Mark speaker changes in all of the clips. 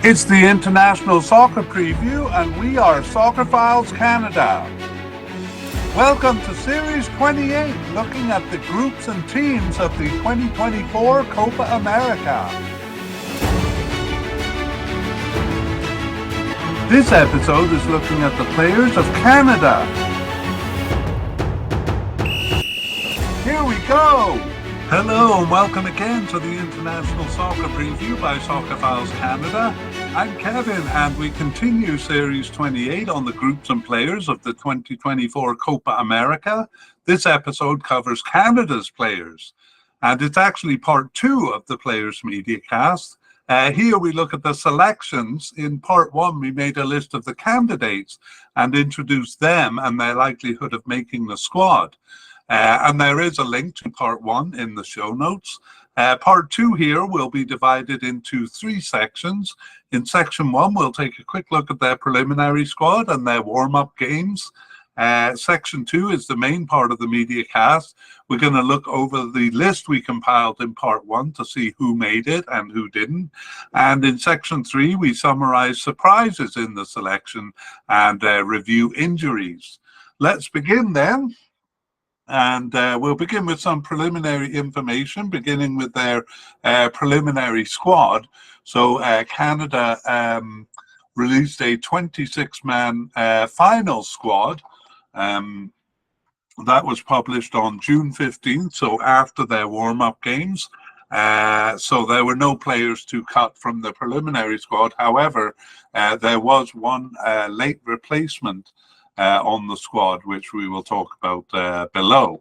Speaker 1: It's the International Soccer Preview, and we are Soccerphiles Canada. Welcome to Series 28, looking at the groups and teams of the 2024 Copa America. This episode is looking at the players of Canada. Here we go! Hello and welcome again to the International Soccer Preview by Soccerphiles Canada. I'm Kevin and we continue Series 28 on the groups and players of the 2024 Copa America. This episode covers Canada's players and it's actually part 2 of the Players Mediacast. Here we look at the selections. In part 1 we made a list of the candidates and introduced them and their likelihood of making the squad. And there is a link to part 1 in the show notes. Part 2 here will be divided into 3 sections. In section 1, we'll take a quick look at their preliminary squad and their warm-up games. Section 2 is the main part of the media cast. We're going to look over the list we compiled in part 1 to see who made it and who didn't. And in section 3, we summarize surprises in the selection and review injuries. Let's begin then. And we'll begin with some preliminary information, beginning with their preliminary squad. So Canada released a 26-man final squad. That was published on June 15th, so after their warm-up games. So there were no players to cut from the preliminary squad. However, there was one late replacement on the squad, which we will talk about below.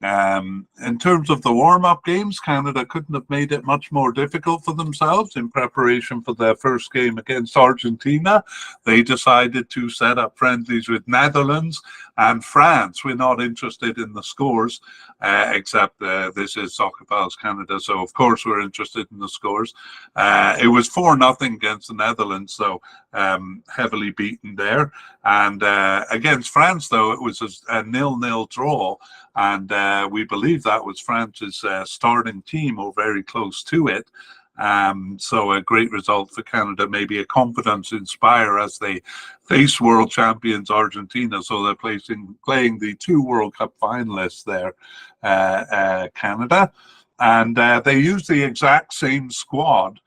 Speaker 1: In terms of the warm-up games, Canada couldn't have made it much more difficult for themselves. In preparation for their first game against Argentina, they decided to set up friendlies with Netherlands and France. We're not interested in the scores, except this is Soccerphiles Canada, so of course we're interested in the scores. It was 4-0 against the Netherlands, so heavily beaten there. And against France, though, it was a 0-0 draw, and we believe that was France's starting team or very close to it. So a great result for Canada, maybe a confidence inspire as they face world champions Argentina. So they're playing the 2 World Cup finalists there, Canada. And they use the exact same squad,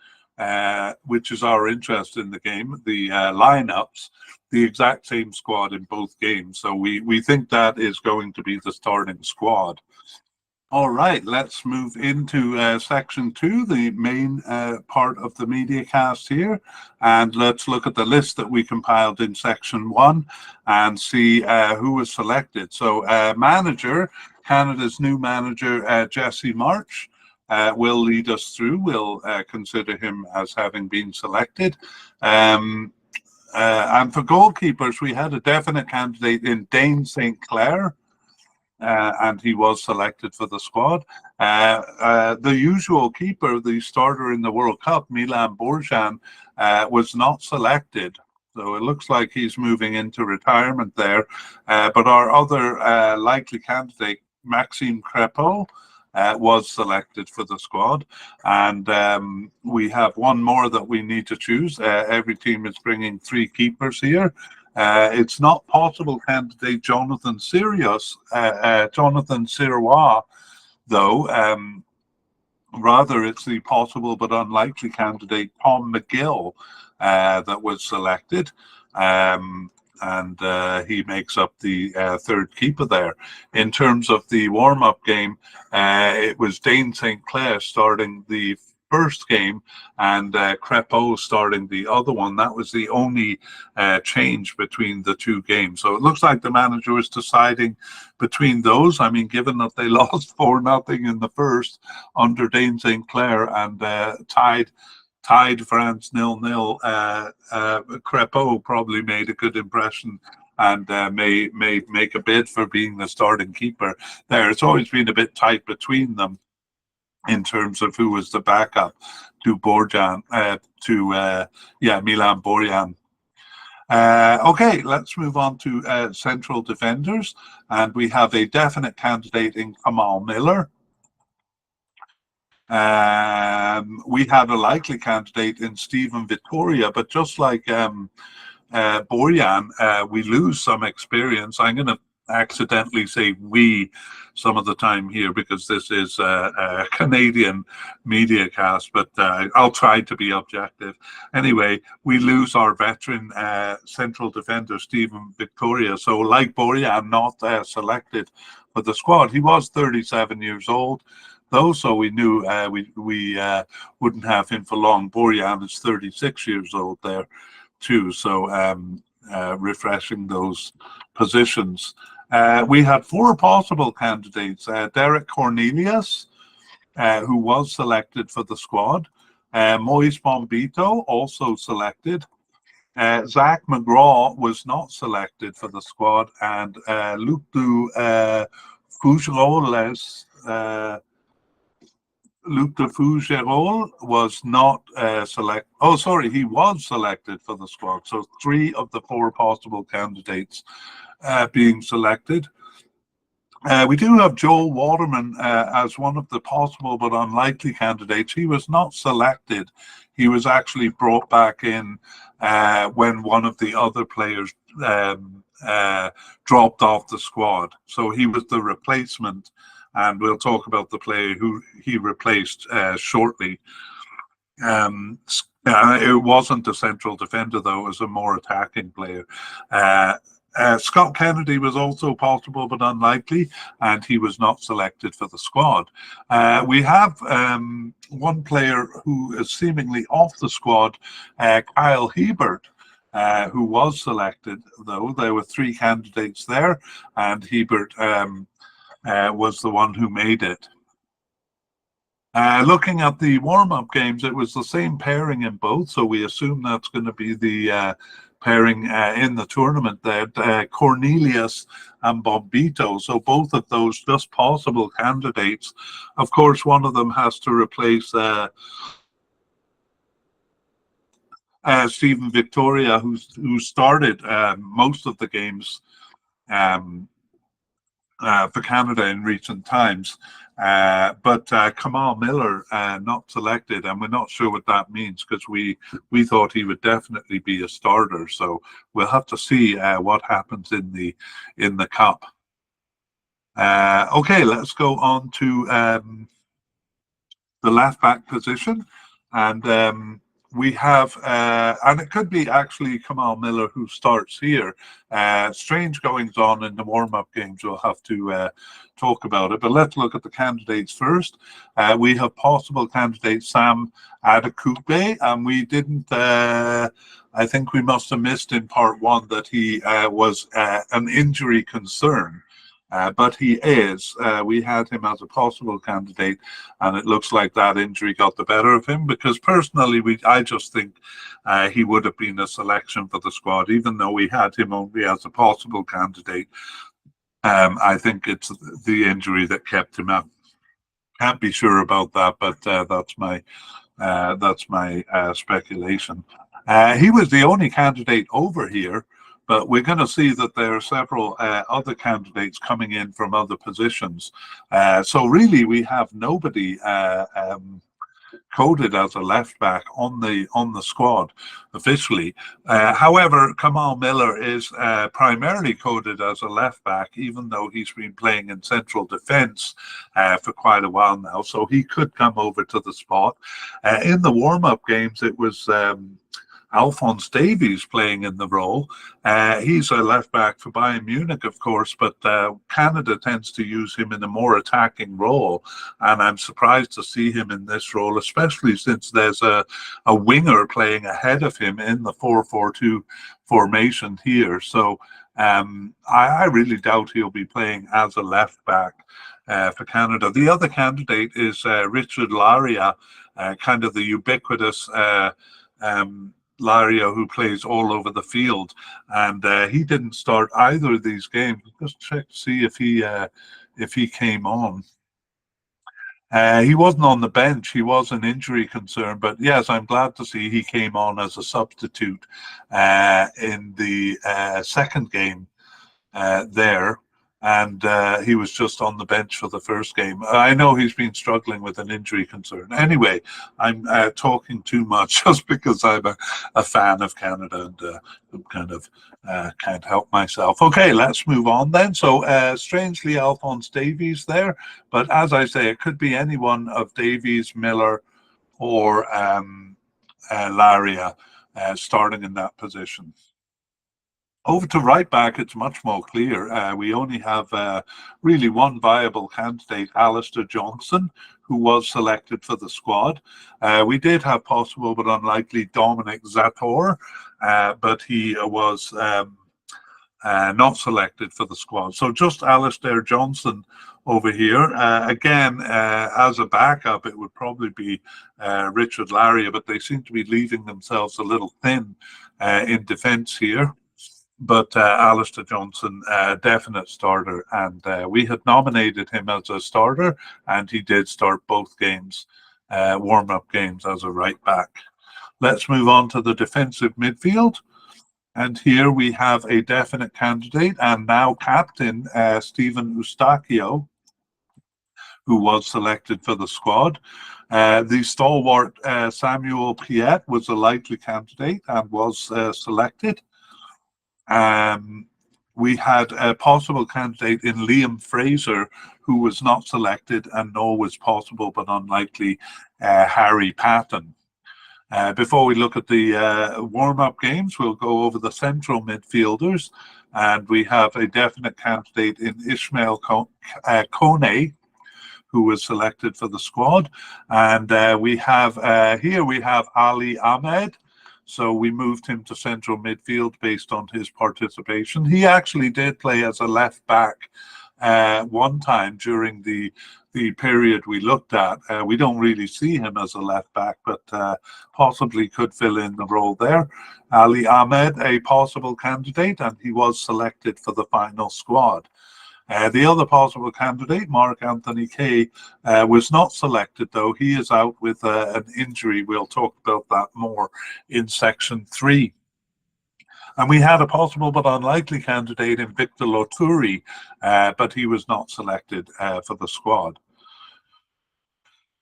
Speaker 1: which is our interest in the game, the lineups, the exact same squad in both games. So we think that is going to be the starting squad. All right, let's move into section 2, the main part of the media cast here. And let's look at the list that we compiled in section 1 and see who was selected. So manager, Canada's new manager, Jesse March, will lead us through. We'll consider him as having been selected. And for goalkeepers, we had a definite candidate in Dane St. Clair. And he was selected for the squad. The usual keeper, the starter in the World Cup, Milan Borjan, was not selected. So it looks like he's moving into retirement there. But our other likely candidate, Maxime Crepeau, was selected for the squad. And we have one more that we need to choose. Every team is bringing 3 keepers here. It's not possible candidate Jonathan Sirois, though. Rather, it's the possible but unlikely candidate Tom McGill that was selected. And he makes up the 3rd keeper there. In terms of the warm-up game, it was Dane St. Clair starting the first game and Crepeau starting the other one. That was the only change between the 2 games. So it looks like the manager was deciding between those. I mean, given that they lost 4-0 in the first under Dane St. Clair and tied France 0-0, Crepeau probably made a good impression and may make a bid for being the starting keeper there. It's always been a bit tight between them in terms of who was the backup to Milan Borjan. Okay, let's move on to central defenders, and we have a definite candidate in Kamal Miller. we had a likely candidate in Stephen Vittoria, but just like Borjan, we lose some experience. I'm going to accidentally say we some of the time here because this is a Canadian media cast, but I'll try to be objective. Anyway, we lose our veteran central defender, Stephen Victoria. So like Borjan, not selected for the squad. He was 37 years old, though, so we knew we wouldn't have him for long. Borjan is 36 years old there too, so refreshing those positions. We had four possible candidates. Derek Cornelius, who was selected for the squad. Moise Bombito, also selected. Zach McGraw was not selected for the squad. And Luc de Fougerolles, Luc de Fougerolles was not selected. Oh, sorry, he was selected for the squad. So three of the four possible candidates being selected. We do have Joel Waterman as one of the possible but unlikely candidates. He was not selected. He was actually brought back in when one of the other players dropped off the squad. So he was the replacement, and we'll talk about the player who he replaced shortly. It wasn't a central defender, though. It was a more attacking player. Scott Kennedy was also possible but unlikely, and he was not selected for the squad. We have one player who is seemingly off the squad, Kyle Hebert, who was selected, though. There were three candidates there, and Hebert was the one who made it. Looking at the warm-up games, it was the same pairing in both, so we assume that's going to be the pairing in the tournament there, Cornelius and Bombito. So both of those just possible candidates. Of course, one of them has to replace Stephen Victoria, who started most of the games for Canada in recent times. But Kamal Miller not selected, and we're not sure what that means because we thought he would definitely be a starter. So we'll have to see what happens in the cup. Okay, let's go on to the left back position, and we have, and it could be actually Kamal Miller who starts here. Strange goings on in the warm-up games. We'll have to talk about it, but let's look at the candidates first. We have possible candidate Sam Adekugbe, and we didn't, I think we must have missed in part one that he was an injury concern. But he is. We had him as a possible candidate, and it looks like that injury got the better of him, because personally, I just think he would have been a selection for the squad, even though we had him only as a possible candidate. I think it's the injury that kept him out. Can't be sure about that, but that's my speculation. He was the only candidate over here, but we're going to see that there are several other candidates coming in from other positions. So really, we have nobody coded as a left back on the squad officially. However, Kamal Miller is primarily coded as a left back, even though he's been playing in central defence for quite a while now. So he could come over to the spot. In the warm-up games, it was Alphonse Davies playing in the role. He's a left back for Bayern Munich, of course, but Canada tends to use him in a more attacking role, and I'm surprised to see him in this role, especially since there's a winger playing ahead of him in the 4-4-2 formation here. So I really doubt he'll be playing as a left back for Canada. The other candidate is Richard Laria, kind of the ubiquitous Laria, who plays all over the field, and he didn't start either of these games. Just check to see if he came on. He wasn't on the bench. He was an injury concern, but yes, I'm glad to see he came on as a substitute in the second game there. and he was just on the bench for the first game. I know he's been struggling with an injury concern. Anyway, I'm talking too much just because I'm a fan of Canada, and I'm kind of can't help myself. Okay, let's move on then. So strangely, Alphonse Davies there, but as I say, it could be any one of Davies, Miller, or Laria starting in that position. Over to right back, it's much more clear. We only have really one viable candidate, Alistair Johnson, who was selected for the squad. We did have possible but unlikely Dominic Zator, but he was not selected for the squad. So just Alistair Johnson over here. Again, as a backup, it would probably be Richard Laria, but they seem to be leaving themselves a little thin in defence here. But Alistair Johnson, definite starter, and we had nominated him as a starter, and he did start both games, warm-up games, as a right back. Let's move on to the defensive midfield. And here we have a definite candidate and now captain, Stephen Eustachio, who was selected for the squad. The stalwart Samuel Piet was a likely candidate and was selected. We had a possible candidate in Liam Fraser, who was not selected, and nor was possible but unlikely Harry Patton. Before we look at the warm-up games, we'll go over the central midfielders, and we have a definite candidate in Ismail Kone, who was selected for the squad, and we have here we have Ali Ahmed. So we moved him to central midfield based on his participation. He actually did play as a left back one time during the period we looked at. We don't really see him as a left back, but possibly could fill in the role there. Ali Ahmed, a possible candidate, and he was selected for the final squad. The other possible candidate, Mark Anthony Kay, was not selected, though. He is out with an injury. We'll talk about that more in section 3. And we had a possible but unlikely candidate in Victor Loturi, but he was not selected for the squad.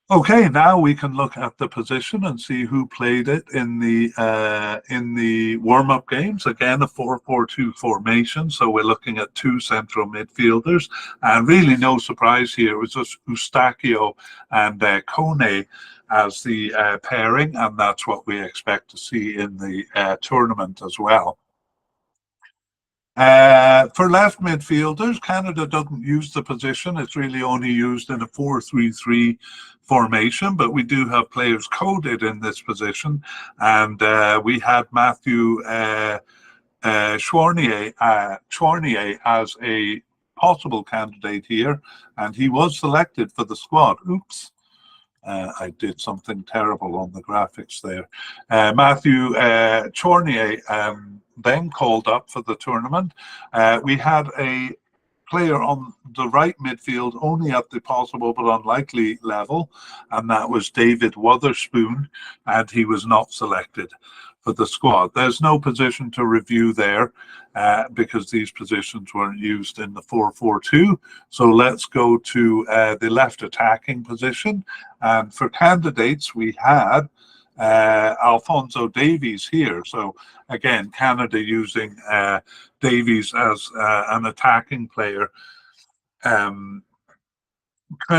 Speaker 1: Okay, now we can look at the position and see who played it in the warm-up games. Again, a 4-4-2 formation, so we're looking at two central midfielders, and really no surprise here. It was just Eustachio and Kone as the pairing, and that's what we expect to see in the tournament as well. For left midfielders, Canada doesn't use the position. It's really only used in a 4-3-3 formation, but we do have players coded in this position. And we had Matthew Chornier as a possible candidate here, and he was selected for the squad. Oops. I did something terrible on the graphics there. Matthew Chornier then called up for the tournament. We had a player on the right midfield only at the possible but unlikely level, and that was David Wotherspoon, and he was not selected for the squad. There's no position to review there because these positions weren't used in the 4-4-2. So let's go to the left attacking position. And for candidates, we had Alphonso Davies here. So again, Canada using Davies as an attacking player, kind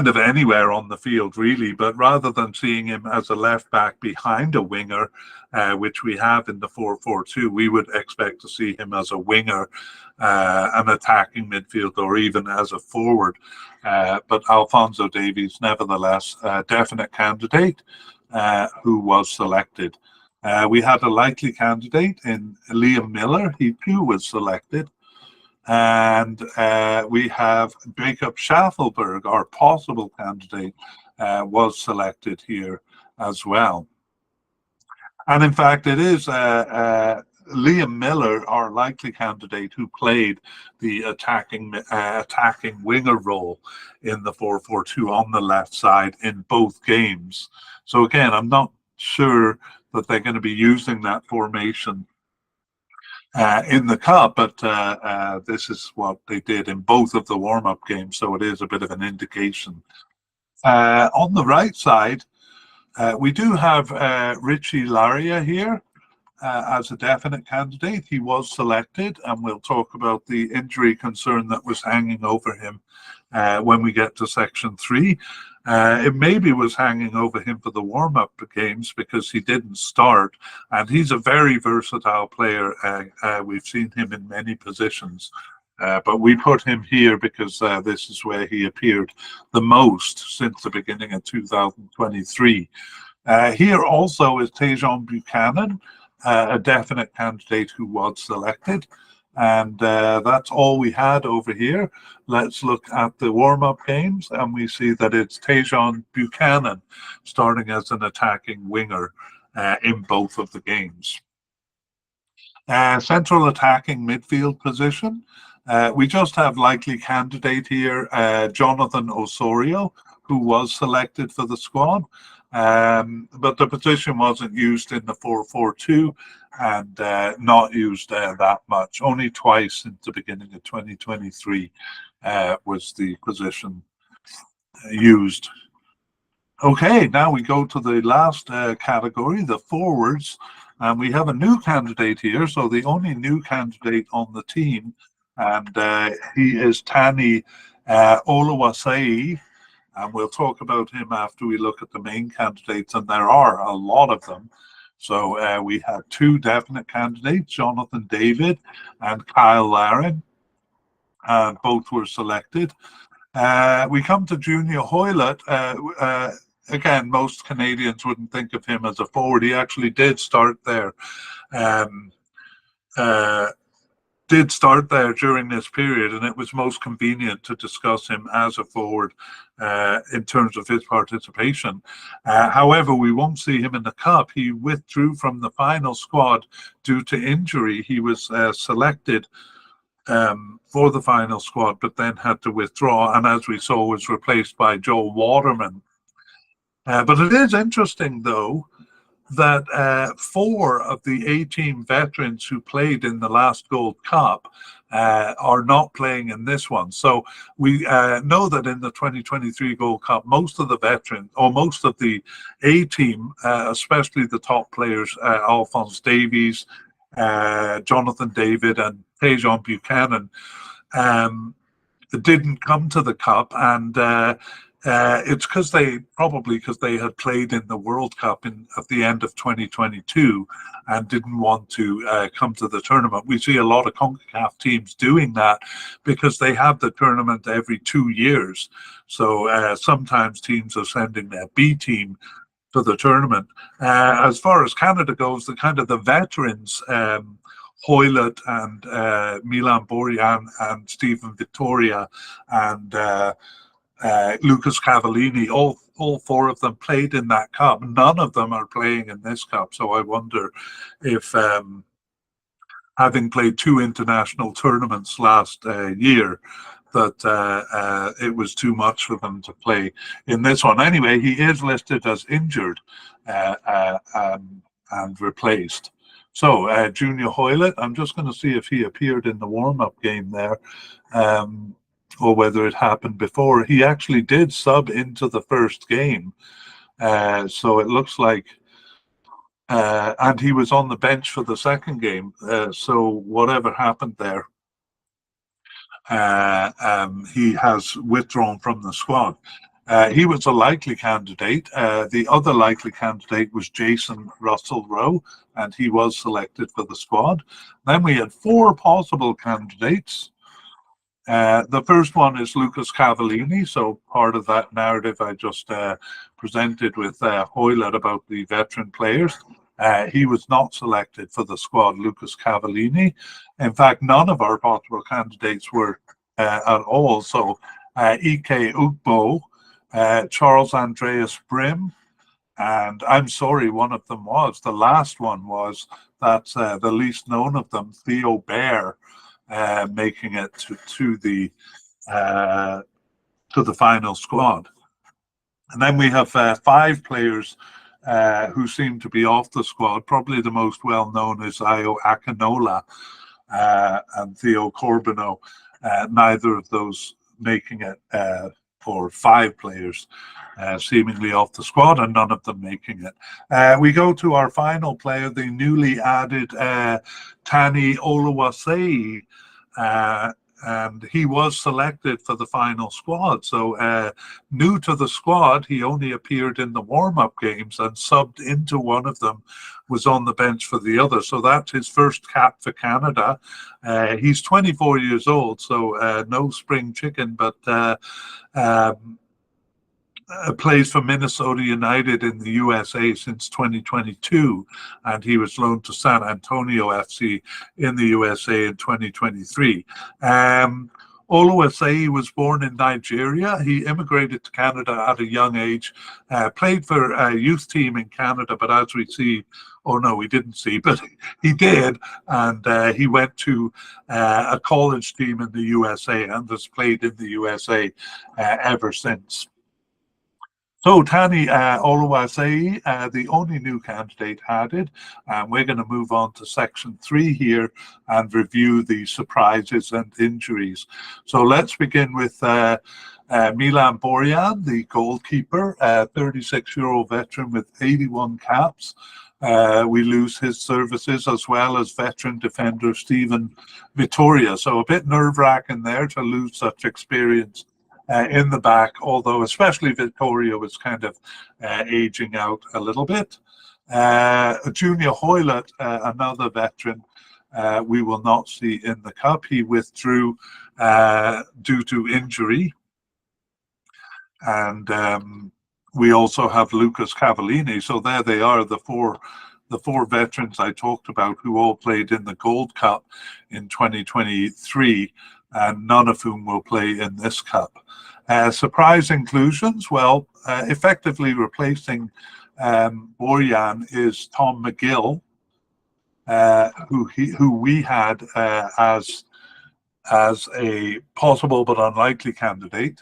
Speaker 1: of anywhere on the field really, but rather than seeing him as a left back behind a winger, which we have in the 4-4-2, we would expect to see him as a winger, an attacking midfield, or even as a forward. But Alphonso Davies, nevertheless, a definite candidate who was selected. We had a likely candidate in Liam Miller. He too was selected. And we have Jacob Schaffelberg, our possible candidate, was selected here as well. And in fact, it is Liam Miller, our likely candidate, who played the attacking winger role in the 4-4-2 on the left side in both games. So again, I'm not sure that they're going to be using that formation in the cup, but this is what they did in both of the warm-up games, so it is a bit of an indication. On the right side, we do have Richie Laria here as a definite candidate. He was selected, and we'll talk about the injury concern that was hanging over him when we get to section 3. It maybe was hanging over him for the warm-up games because he didn't start, and he's a very versatile player. We've seen him in many positions, but we put him here because this is where he appeared the most since the beginning of 2023. Here also is Tajon Buchanan, a definite candidate who was selected. And that's all we had over here. Let's look at the warm-up games, and we see that it's Tajon Buchanan starting as an attacking winger in both of the games. Central attacking midfield position. We just have likely candidate here, Jonathan Osorio, who was selected for the squad. But the position wasn't used in the 4-4-2 and not used that much. Only twice since the beginning of 2023 was the position used. Okay, now we go to the last category, the forwards, and we have a new candidate here. So the only new candidate on the team, and he is Tani Oluwaseyi. And we'll talk about him after we look at the main candidates, and there are a lot of them. So we had 2 definite candidates, Jonathan David and Kyle Larin, and both were selected. We come to Junior Hoylett. Again, most Canadians wouldn't think of him as a forward. He actually did start there. During this period, and it was most convenient to discuss him as a forward in terms of his participation. However, we won't see him in the cup. He withdrew from the final squad due to injury. He was selected for the final squad, but then had to withdraw, and as we saw, was replaced by Joel Waterman. But it is interesting, though, that 4 of the 18 veterans who played in the last Gold Cup are not playing in this one. So we know that in the 2023 Gold Cup, most of the veterans, or most of the A team, especially the top players, Alphonse Davies, Jonathan David, and Tajon Buchanan, didn't come to the Cup, and it's because they had played in the World Cup at the end of 2022 and didn't want to come to the tournament. We see a lot of CONCACAF teams doing that because they have the tournament every 2 years. So sometimes teams are sending their B team to the tournament. As far as Canada goes, the veterans, Hoylett and Milan Borjan and Stephen Vittoria and Lucas Cavallini, all 4 of them played in that cup. None of them are playing in this cup. So I wonder if, having played 2 international tournaments last year, that it was too much for them to play in this one. Anyway, he is listed as injured and replaced. So Junior Hoylett, I'm just going to see if he appeared in the warm-up game there. Or whether it happened before. He actually did sub into the first game. So it looks like, and he was on the bench for the second game. So whatever happened there, he has withdrawn from the squad. He was a likely candidate. The other likely candidate was Jason Russell-Rowe, and he was selected for the squad. Then we had 4 possible candidates. The first one is Lucas Cavallini, so part of that narrative I just presented with Hoylett about the veteran players. He was not selected for the squad, Lucas Cavallini. In fact, none of our possible candidates were at all. So Ike Ugbo, Charles Andreas Brim, and I'm sorry, one of them was. The last one was, that's the least known of them, Theo Bair, making it to the final squad. And then we have 5 players who seem to be off the squad. Probably the most well-known is Io Akinola and Theo Corbeano. Neither of those making it for 5 players seemingly off the squad, and none of them making it. We go to our final player, the newly added Tani Oluwasei, and he was selected for the final squad. So new to the squad, he only appeared in the warm-up games and subbed into one of them, was on the bench for the other. So that's his first cap for Canada. He's 24 years old, so no spring chicken, but plays for Minnesota United in the USA since 2022, and he was loaned to San Antonio FC in the USA in 2023. Oluwasei was born in Nigeria. He immigrated to Canada at a young age, played for a youth team in Canada, but as we see, oh no, we didn't see, but he did, and he went to a college team in the USA and has played in the USA ever since. So Tani Oluwasei, the only new candidate added, and we're going to move on to section 3 here and review the surprises and injuries. So let's begin with Milan Borjan, the goalkeeper, 36-year-old veteran with 81 caps. We lose his services, as well as veteran defender Stephen Vittoria. So a bit nerve-wracking there to lose such experience in the back, although especially Vittoria was kind of aging out a little bit. Junior Hoylett, another veteran, we will not see in the cup. He withdrew due to injury. And we also have Lucas Cavallini. So there they are, the four veterans I talked about, who all played in the Gold Cup in 2023, and none of whom will play in this cup. Surprise inclusions, well, effectively replacing Borjan is Tom McGill, who we had as a possible but unlikely candidate.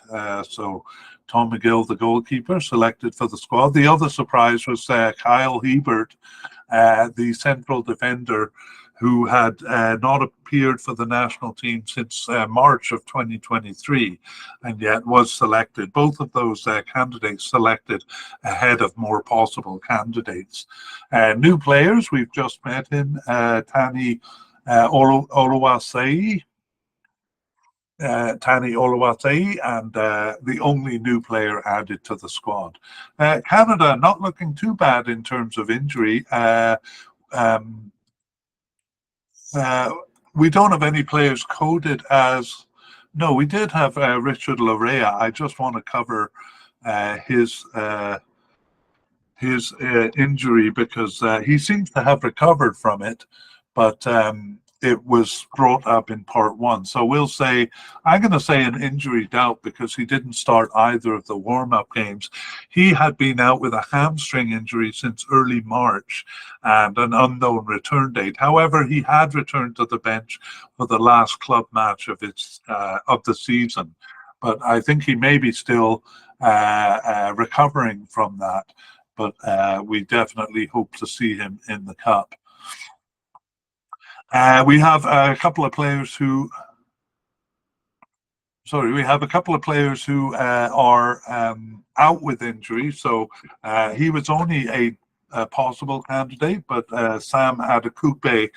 Speaker 1: So Tom McGill, the goalkeeper, selected for the squad. The other surprise was Kyle Hebert, the central defender, who had not appeared for the national team since March of 2023, and yet was selected. Both of those candidates selected ahead of more possible candidates. New players, we've just met him, Tani Oluwasei, and the only new player added to the squad. Canada not looking too bad in terms of injury. We don't have any players coded as... No, we did have Richard Larea. I just want to cover his injury, because he seems to have recovered from it, but it was brought up in part 1. So we'll say, I'm going to say an injury doubt, because he didn't start either of the warm-up games. He had been out with a hamstring injury since early March and an unknown return date. However, he had returned to the bench for the last club match of the season. But I think he may be still recovering from that. But we definitely hope to see him in the cup. We have a couple of players who... Sorry, we have a couple of players who are out with injury. So he was only a possible candidate, but Sam Adekupe,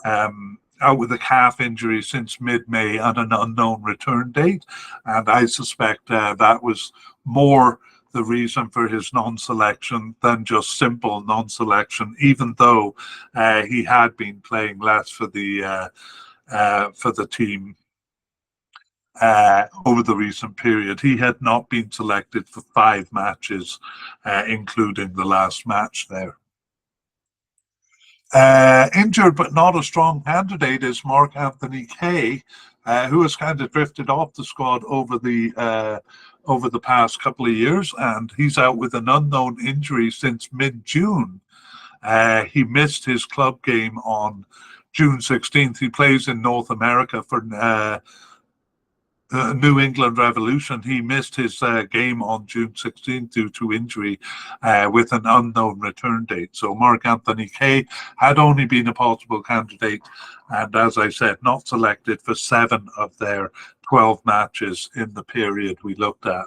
Speaker 1: out with a calf injury since mid-May and an unknown return date. And I suspect that was more the reason for his non-selection than just simple non-selection, even though he had been playing less for the team over the recent period. He had not been selected for 5 matches, including the last match there. Injured but not a strong candidate is Mark Anthony Kaye, who has kind of drifted off the squad over the past couple of years, and he's out with an unknown injury since mid-June. He missed his club game on June 16th. He plays in North America for New England Revolution. He missed his game on June 16th due to injury with an unknown return date. So Mark Anthony Kaye had only been a possible candidate, and as I said, not selected for 7 of their 12 matches in the period we looked at.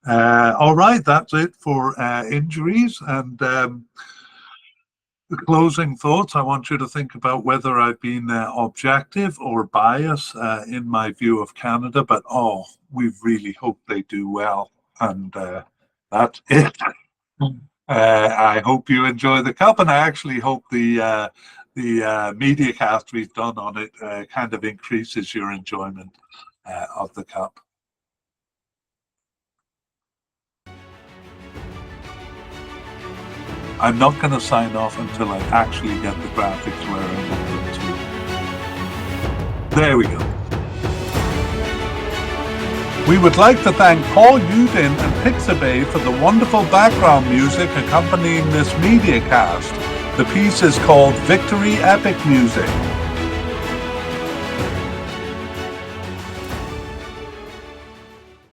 Speaker 1: All right, that's it for injuries. And the closing thoughts, I want you to think about whether I've been objective or biased in my view of Canada, but we really hope they do well. And that's it. I hope you enjoy the Cup, and I actually hope the media cast we've done on it kind of increases your enjoyment of the Cup. I'm not going to sign off until I actually get the graphics where I want them to. There we go. We would like to thank Paul Udin and Pixabay for the wonderful background music accompanying this media cast. The piece is called Victory Epic Music.